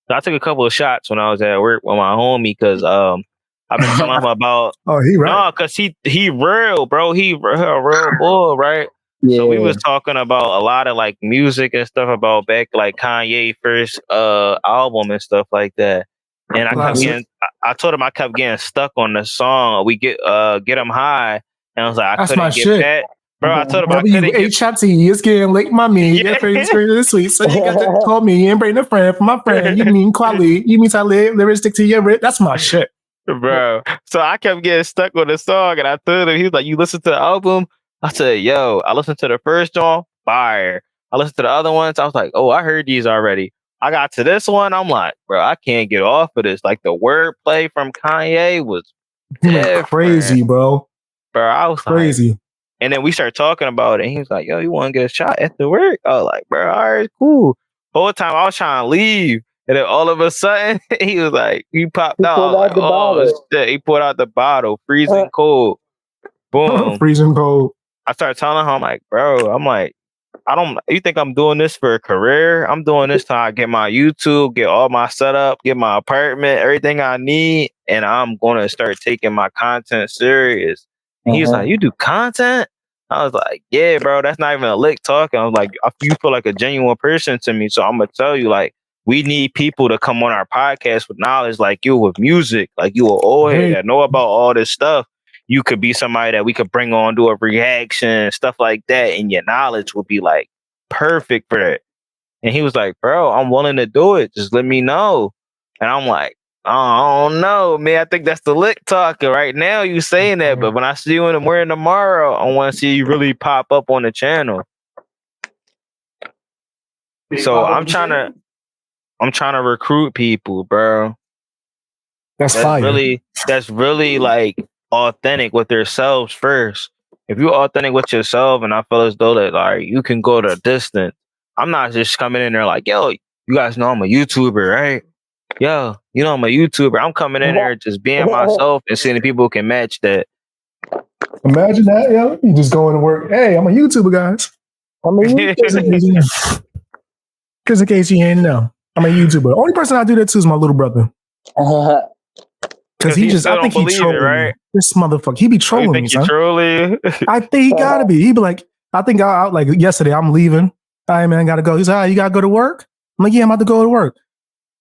So I took a couple of shots when I was at work with my homie because I've been telling him about he right. no, cause he real, bro. He a real bull, right? Yeah. So we was talking about a lot of like music and stuff about back like Kanye first album and stuff like that. And I told him I kept getting stuck on the song. We get 'em high, and I was like, I That's couldn't my get shit. that. Bro, I told him I couldn't get WHIT, it's getting late, mommy. Yeah. This sweet. So you got to call me and bring a friend for my friend. You mean Kwali. You mean Talib. Lyristic to your wrist. That's my shit. Bro. So I kept getting stuck on the song, and I told him, he was like, you listen to the album? I said, yo, I listened to the first song, fire. I listened to the other ones, I was like, oh, I heard these already. I got to this one, I'm like, bro, I can't get off of this. Like the wordplay from Kanye was crazy, bro. Bro, I was crazy. Like, and then we started talking about it, and he was like, yo, you want to get a shot after work? I was like, bro, all right, cool. Whole time I was trying to leave. And then all of a sudden, he was like, he popped out. I was like, oh, shit. He pulled out the bottle, freezing cold. Boom. Freezing cold. I started telling him, I'm like, bro, you think I'm doing this for a career? I'm doing this till I get my YouTube, get all my setup, get my apartment, everything I need. And I'm going to start taking my content serious. And he was like, you do content? I was like, yeah, bro, that's not even a lick talking. I was like, you feel like a genuine person to me. So I'm going to tell you, like, we need people to come on our podcast with knowledge like you, with music, like you are old head that know about all this stuff. You could be somebody that we could bring on, do a reaction, stuff like that, and your knowledge would be like perfect for that. And he was like, bro, I'm willing to do it. Just let me know. And I'm like, I don't know, man. I think that's the lick talking right now. You saying that, but when I see you in the morning tomorrow, I want to see you really pop up on the channel. So I'm trying to recruit people, bro. That's fire. That's really like authentic with themselves first. If you're authentic with yourself, and I feel as though that like you can go the distance. I'm not just coming in there like, yo, you guys know I'm a YouTuber, right? Yo, you know I'm a YouTuber. I'm coming in there just being myself and seeing if people can match that. Imagine that, yo. You just going to work. Hey, I'm a YouTuber, guys. I'm a YouTuber. Because in case you didn't know, I'm a YouTuber. The only person I do that to is my little brother. Because I think he trolling, right? This motherfucker, he be trolling me, son. Trolling? I think he gotta be. He be like, I think I like yesterday, I'm leaving. All right, man, I gotta go. He's like, you gotta go to work? I'm like, yeah, I'm about to go to work.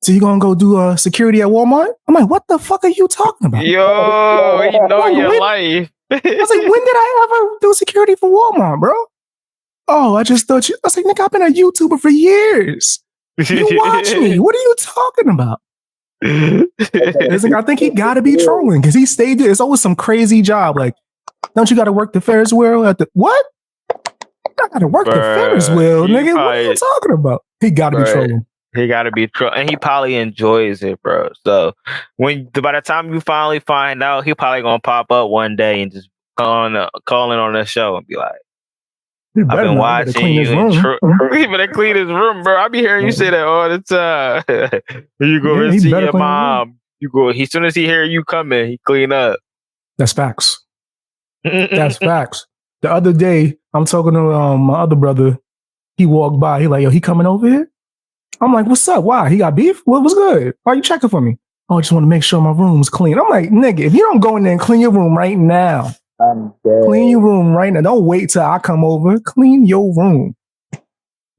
So you gonna go do security at Walmart? I'm like, what the fuck are you talking about? Yo, you know your life. I was like, when did I ever do security for Walmart, bro? Oh, I just thought you. I was like, nigga, I've been a YouTuber for years. You watch me. What are you talking about? Like, I think he got to be trolling because he stayed there. It's always some crazy job. Like, don't you got to work the Ferris wheel at the what? I got to work the Ferris wheel, nigga. What are you talking about? He got to be trolling. He got to be trolling, and he probably enjoys it, bro. So by the time you finally find out, he probably gonna pop up one day and just calling on the show and be like, I've been watching you. He better clean his room, bro. I be hearing you say that all the time. You go and see your mom. You go. As soon as he hear you coming, he clean up. That's facts. That's facts. The other day, I'm talking to my other brother. He walked by. He like, yo, he coming over here? I'm like, what's up? Why? He got beef? What was good? Why are you checking for me? Oh, I just want to make sure my room's clean. I'm like, nigga, if you don't go in there and clean your room right now, clean your room right now. Don't wait till I come over. Clean your room.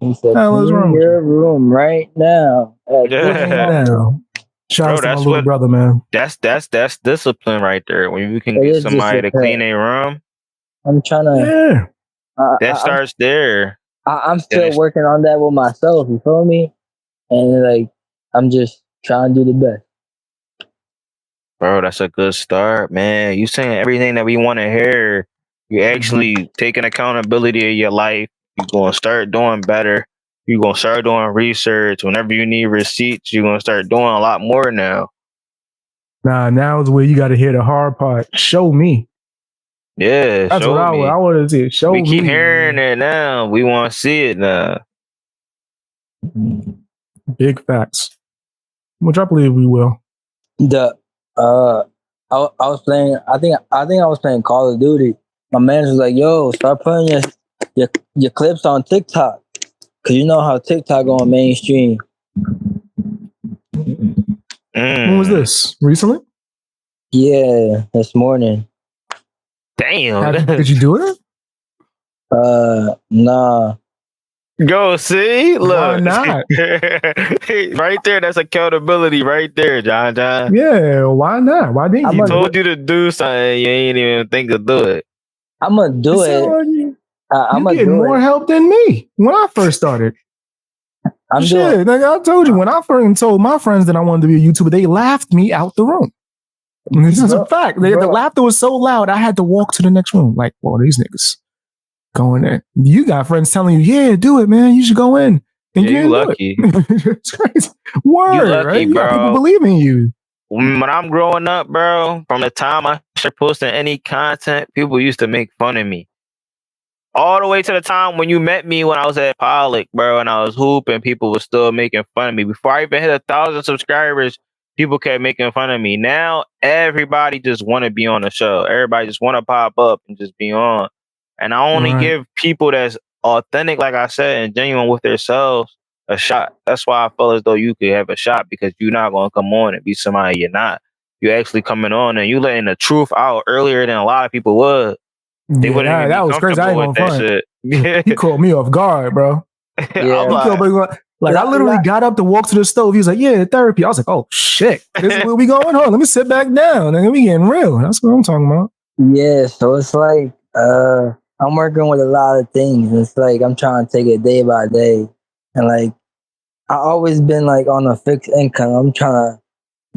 He said, clean your room right now. Shout out to my little brother, man. That's discipline right there. When you can get somebody to clean their room. I'm trying to. That starts there. I'm still working on that with myself. You feel me? And like, I'm just trying to do the best. Bro, that's a good start, man. You saying everything that we want to hear. You actually taking accountability of your life. You're going to start doing better. You're going to start doing research. Whenever you need receipts, you're going to start doing a lot more now. Now is where you got to hear the hard part. Show me. Yeah, that's what I wanted to see. Show me. We keep hearing it now. We want to see it now. Big facts. Which I believe we will. I was playing. I think I was playing Call of Duty. My man was like, "Yo, start putting your clips on TikTok, cause you know how TikTok going mainstream." When was this? Recently? Yeah, this morning. Damn. Did you do it? Nah. Go see, look. Why not? Right there, that's accountability right there, John. Yeah, why not? Why didn't I'm you? gonna do it? Told you to do something, you ain't even think to do it. I'm gonna do So, it. you I'm gonna getting do more it. help than me when I first started. I'm doing. Shit, like I told you, when I first told my friends that I wanted to be a YouTuber, they laughed me out the room. This is a fact. The laughter was so loud, I had to walk to the next room. Like, well, these niggas going in. You got friends telling you, yeah, do it, man. You should go in. And Yeah, you do lucky. it. It's crazy. Word, You lucky, right? You got people bro. believing in you. When I'm growing up, bro, from the time I started posting any content, people used to make fun of me. All the way to the time when you met me when I was at Pollock, bro, and I was hooping, people were still making fun of me. Before I even hit 1,000 subscribers, people kept making fun of me. Now everybody just want to be on the show. Everybody just want to pop up and just be on. And I only Right. give people that's authentic, like I said, and genuine with themselves a shot. That's why I feel as though you could have a shot, because you're not going to come on and be somebody you're not. You're actually coming on and you letting the truth out earlier than a lot of people would. They Yeah, wouldn't even that be was crazy. I comfortable ain't with gonna that front. shit. He caught me off guard, bro. Yeah. I'm He caught like, me, like I literally got up to walk to the stove. He was like, yeah, therapy. I was like, oh shit. This is where we going on. Let me sit back down. And we getting real. That's what I'm talking about. Yeah, so it's like I'm working with a lot of things. It's like I'm trying to take it day by day. And like I always been like on a fixed income. I'm trying to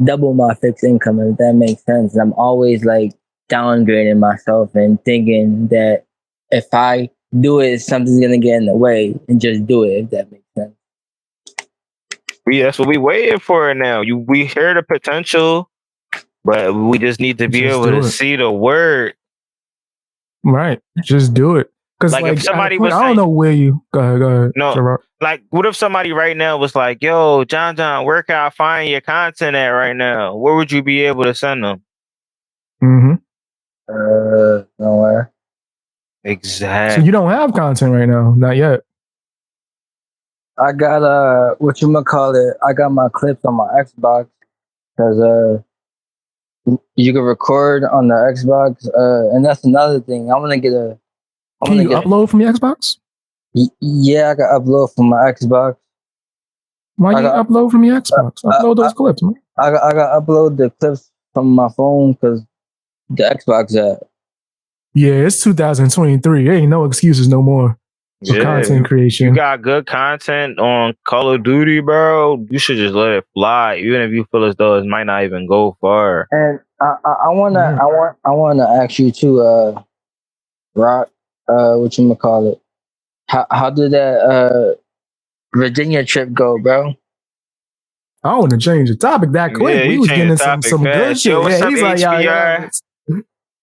double my fixed income, if that makes sense. And I'm always like downgrading myself and thinking that if I do it, something's gonna get in the way, and just do it, if that makes sense. that's what we waiting for now. We hear the potential, but we just need to be Just able do to it. see the word. Right. Just do it. Because Like, like, if somebody I was don't saying- know where you go ahead. No. Gerard. Like, what if somebody right now was like, yo, John, where can I find your content at right now? Where would you be able to send them? Mm-hmm. Nowhere. So Exactly. you don't have content right now, not yet. I got I got my clips on my Xbox, because you can record on the Xbox, and that's another thing. I want to get a. Can you upload from your Xbox? Yeah, I can upload from my Xbox. Why you upload from your Xbox? Upload those clips, man. I got upload the clips from my phone because the Xbox app. Yeah, it's 2023. There ain't no excuses no more for content creation. You got good content on Call of Duty, bro. You should just let it fly, even if you feel as though it might not even go far. And I wanna ask you too, Rock, whatchamacallit? How did that Virginia trip go, bro? I want to change the topic that quick. Yeah, we you was changed getting the some topic good fast. shit. Yo, what's Yeah, up, he's like,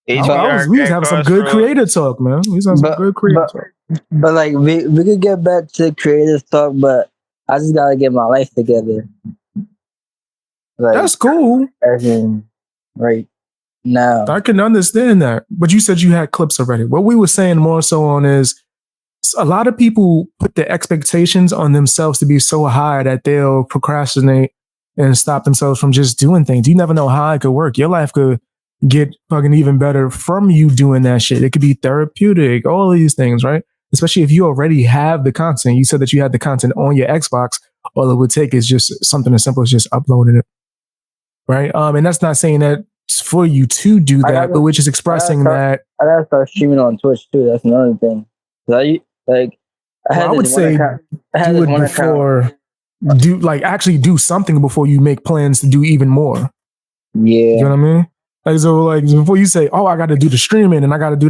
HBR? we was having some good creator talk, man. We was having some good creator talk. But like we could get back to creative talk, but I just gotta get my life together. Like, that's cool. As in, right now. I can understand that. But you said you had clips already. What we were saying more so on is a lot of people put their expectations on themselves to be so high that they'll procrastinate and stop themselves from just doing things. You never know how it could work. Your life could get fucking even better from you doing that shit. It could be therapeutic, all of these things, right? Especially if you already have the content. You said that you had the content on your Xbox. All it would take is just something as simple as just uploading it, right? And that's not saying that it's for you to do that, but we're just expressing that. I gotta start streaming on Twitch too. That's another thing. I would say do it before. Actually do something before you make plans to do even more. Yeah. You know what I mean? Like before you say, oh, I got to do the streaming and I got to do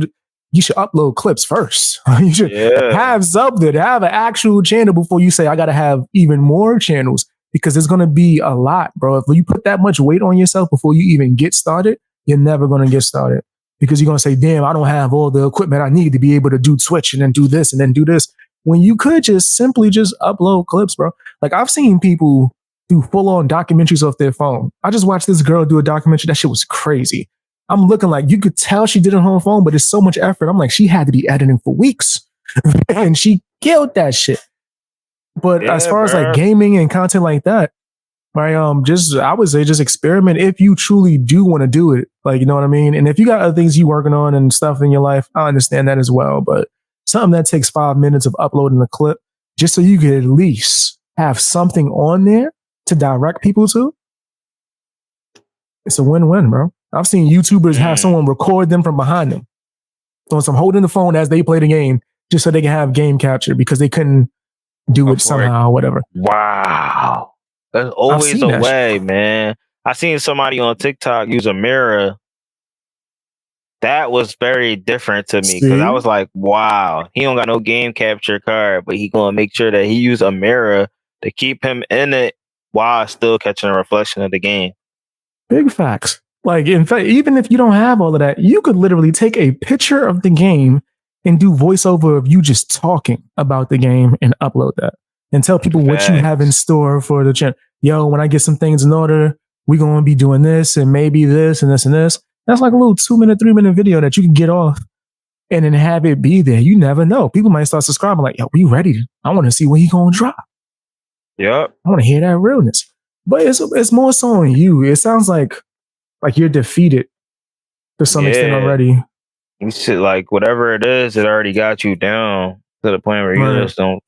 you should upload clips first. You should have something, have an actual channel before you say, I got to have even more channels, because it's going to be a lot, bro. If you put that much weight on yourself before you even get started, you're never going to get started, because you're going to say, damn, I don't have all the equipment I need to be able to do Twitch and then do this and then do this. When you could just simply just upload clips, bro. Like I've seen people do full-on documentaries off their phone. I just watched this girl do a documentary. That shit was crazy. I'm looking like, you could tell she did it on her phone, but it's so much effort. I'm like, she had to be editing for weeks. And she killed that shit. But as far as like gaming and content like that, right? Just I would say just experiment if you truly do want to do it. Like, you know what I mean? And if you got other things you working on and stuff in your life, I understand that as well. But something that takes 5 minutes of uploading a clip just so you could at least have something on there to direct people to, it's a win-win, bro. I've seen YouTubers have someone record them from behind them. So I'm holding the phone as they play the game just so they can have game capture because they couldn't do it somehow or whatever. Wow. There's always a way, man. I seen somebody on TikTok use a mirror. That was very different to me because I was like, wow, he don't got no game capture card, but he gonna make sure that he use a mirror to keep him in it while still catching a reflection of the game. Big facts. Like, in fact, even if you don't have all of that, you could literally take a picture of the game and do voiceover of you just talking about the game and upload that and tell people what you have in store for the channel. Yo, when I get some things in order, we're going to be doing this and maybe this and this and this. That's like a little 2-minute, 3-minute video that you can get off and then have it be there. You never know. People might start subscribing like, yo, we ready. I want to see what he going to drop. Yep. I want to hear that realness. But it's more so on you. It sounds like you're defeated to some extent already. You should, like, whatever it is, it already got you down to the point where you just don't,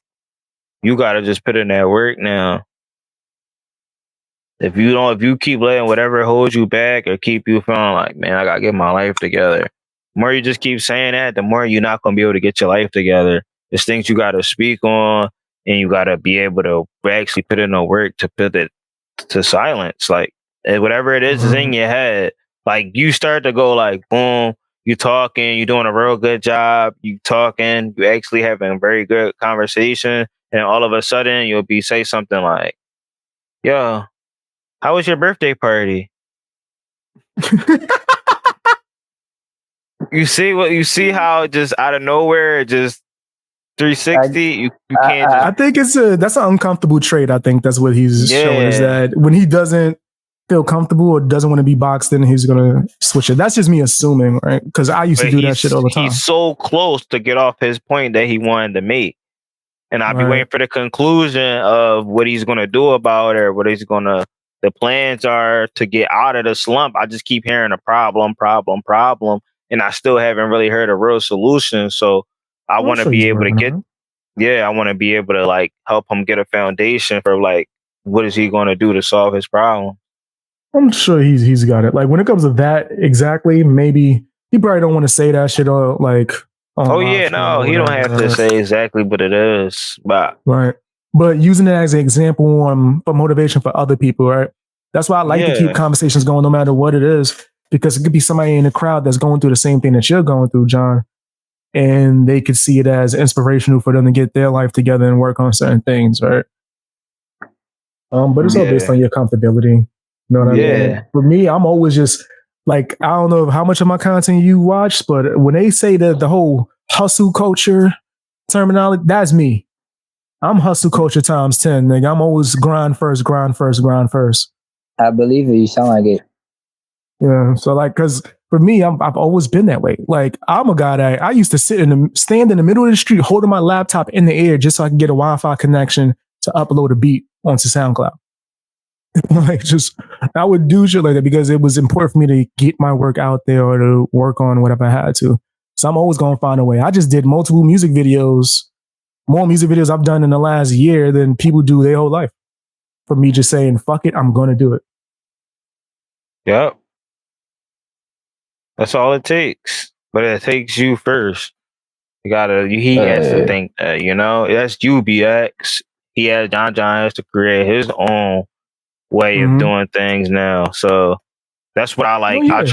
you got to just put in that work now. If you keep letting whatever holds you back or keep you feeling like, man, I got to get my life together. The more you just keep saying that, the more you're not going to be able to get your life together. There's things you got to speak on and you got to be able to actually put in the work to put it to silence. Like, whatever it is in your head, like you start to go like, boom, you talking, you're doing a real good job, you talking, you actually having a very good conversation, and all of a sudden you'll say something like, yo, how was your birthday party? You see how just out of nowhere, just 360, you can't just... I think that's an uncomfortable trait. I think that's what he's showing, is that when he doesn't feel comfortable or doesn't want to be boxed in, he's gonna switch it. That's just me assuming, right? Because I used to do that shit all the time. He's so close to get off his point that he wanted to make, and I'll be waiting for the conclusion of what he's gonna do about it, or what he's gonna, the plans are to get out of the slump. I just keep hearing a problem, and I still haven't really heard a real solution. So I want to be able to get, I want to be able to like help him get a foundation for like, what is he going to do to solve his problem? I'm sure he's got it. Like when it comes to that exactly, maybe he probably don't want to say that shit or like. Oh yeah, no, he don't have to say exactly what it is, but right. But using it as an example for motivation for other people, right? That's why I like to keep conversations going, no matter what it is, because it could be somebody in the crowd that's going through the same thing that you're going through, John, and they could see it as inspirational for them to get their life together and work on certain things, right? But it's all based on your comfortability. You know what I mean? For me, I'm always just like, I don't know how much of my content you watch, but when they say that the whole hustle culture terminology, that's me. I'm hustle culture times 10, nigga. I'm always grind first. I believe it. You sound like it. Yeah. So like, cause for me, I've always been that way. Like I'm a guy that I used to stand in the middle of the street, holding my laptop in the air just so I can get a Wi-Fi connection to upload a beat onto SoundCloud. Like I would do shit like that because it was important for me to get my work out there or to work on whatever I had to. So I'm always going to find a way. I just did multiple music videos, more music videos I've done in the last year than people do their whole life. For me just saying, fuck it, I'm going to do it. Yep. That's all it takes. But it takes you first. He has to think that, that's UBX. John has to create his own way of doing things now. So that's what I like. I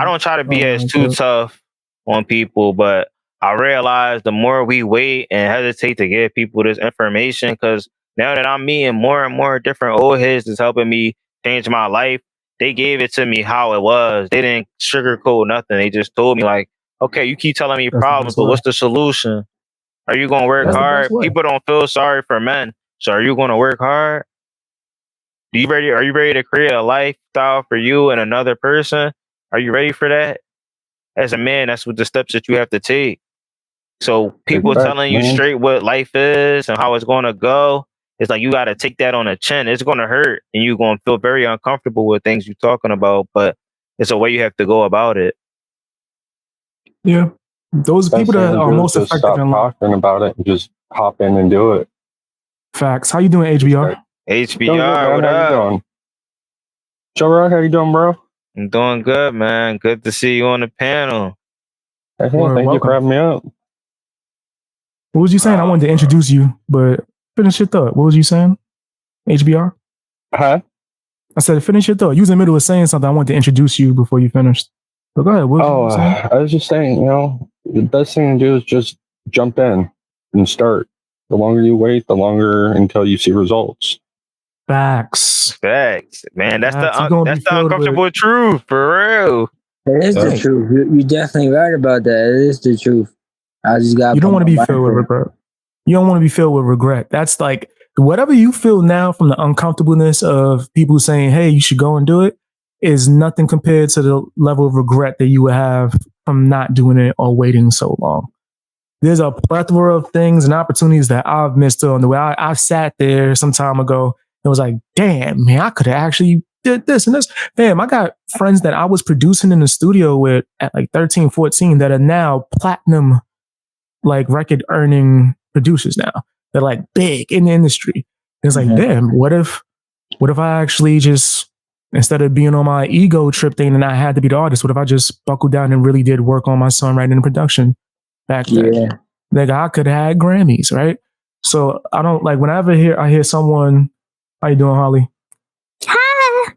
don't try to be as too tough on people, but I realize the more we wait and hesitate to give people this information, because now that I'm meeting more and more different old heads that's helping me change my life, they gave it to me how it was. They didn't sugarcoat nothing. They just told me like, okay, you keep telling me problems, but what's the solution? Are you going to work hard? People don't feel sorry for men. So are you going to work hard? Are you ready to create a lifestyle for you and another person? Are you ready for that? As a man, that's what the steps that you have to take. So people telling you straight what life is and how it's going to go, it's like you got to take that on the chin. It's going to hurt, and you're going to feel very uncomfortable with things you're talking about. But it's a way you have to go about it. Yeah, those Best people thing that to are do is most just effective stop in life. talking about it and just hop in and do it. Facts. How you doing, HBR? Doing good, HBR, man. what How you up? doing? Joe Rock, how you doing, bro? I'm doing good, man. Good to see you on the panel. Hey, Word, thank you welcome. for having me up. What was you saying? I wanted to introduce you, but finish your thought. What was you saying, HBR? Huh? I said finish your thought. You was in the middle of saying something. I wanted to introduce you before you finished. But go ahead. What was you saying? I was just saying, the best thing to do is just jump in and start. The longer you wait, the longer until you see results. Facts. Facts, man. That's Facts. You're gonna that's be the filled uncomfortable truth, for real. It is the Right. truth. You're definitely right about that. It is the truth. I just got. You don't want to be filled with regret. You don't want to be filled with regret. That's like whatever you feel now from the uncomfortableness of people saying, "Hey, you should go and do it," is nothing compared to the level of regret that you would have from not doing it or waiting so long. There's a plethora of things and opportunities that I've missed on the way. I sat there some time ago and was like, "Damn, man, I could have actually did this and this." Damn, I got friends that I was producing in the studio with at like 13, 14 that are now platinum, like record earning producers now. They're like big in the industry. It's like, damn, what if I actually just, instead of being on my ego trip thing and I had to be the artist, what if I just buckled down and really did work on my songwriting and production back then? Yeah. Like I could have had Grammys, right? So I don't like whenever I hear someone, how you doing, Holly? Hi.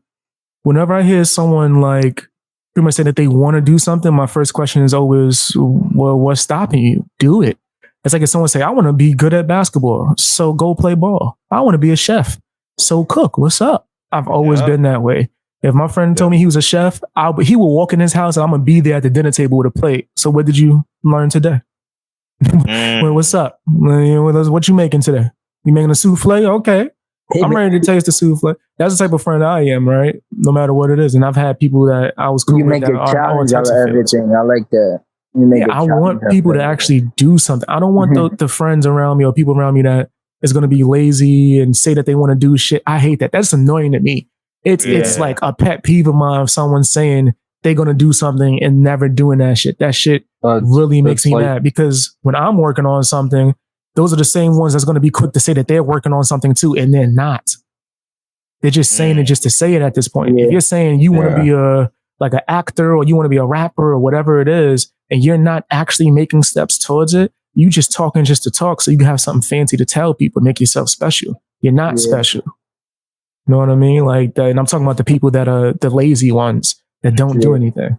Whenever I hear someone like pretty much say that they want to do something, my first question is always, well, what's stopping you? Do it. It's like if someone say, I want to be good at basketball, so go play ball. I want to be a chef, so cook. What's up? I've always been that way. If my friend told me he was a chef, he would walk in his house and I'm going to be there at the dinner table with a plate. So what did you learn today? Well, what's up? What you making today? You making a souffle? Okay. I'm ready to taste the souffle. That's the type of friend I am, right? No matter what it is. And I've had people that I was cool You with make that a are all challenge types out of of feelings. everything. I like that. You make Yeah, a I want challenge people out to of actually do something. I don't want the friends around me or people around me that is going to be lazy and say that they want to do shit. I hate that. That's annoying to me. It's like a pet peeve of mine of someone saying they're going to do something and never doing that shit. That shit really makes me mad because when I'm working on something, those are the same ones that's going to be quick to say that they're working on something too, and they're not. They're just saying it just to say it at this point. If you're saying you want to be like an actor or you want to be a rapper or whatever it is, and you're not actually making steps towards it, you just talking just to talk so you can have something fancy to tell people, make yourself special. You're not special. You know what I mean? Like that, and I'm talking about the people that are the lazy ones that don't do anything.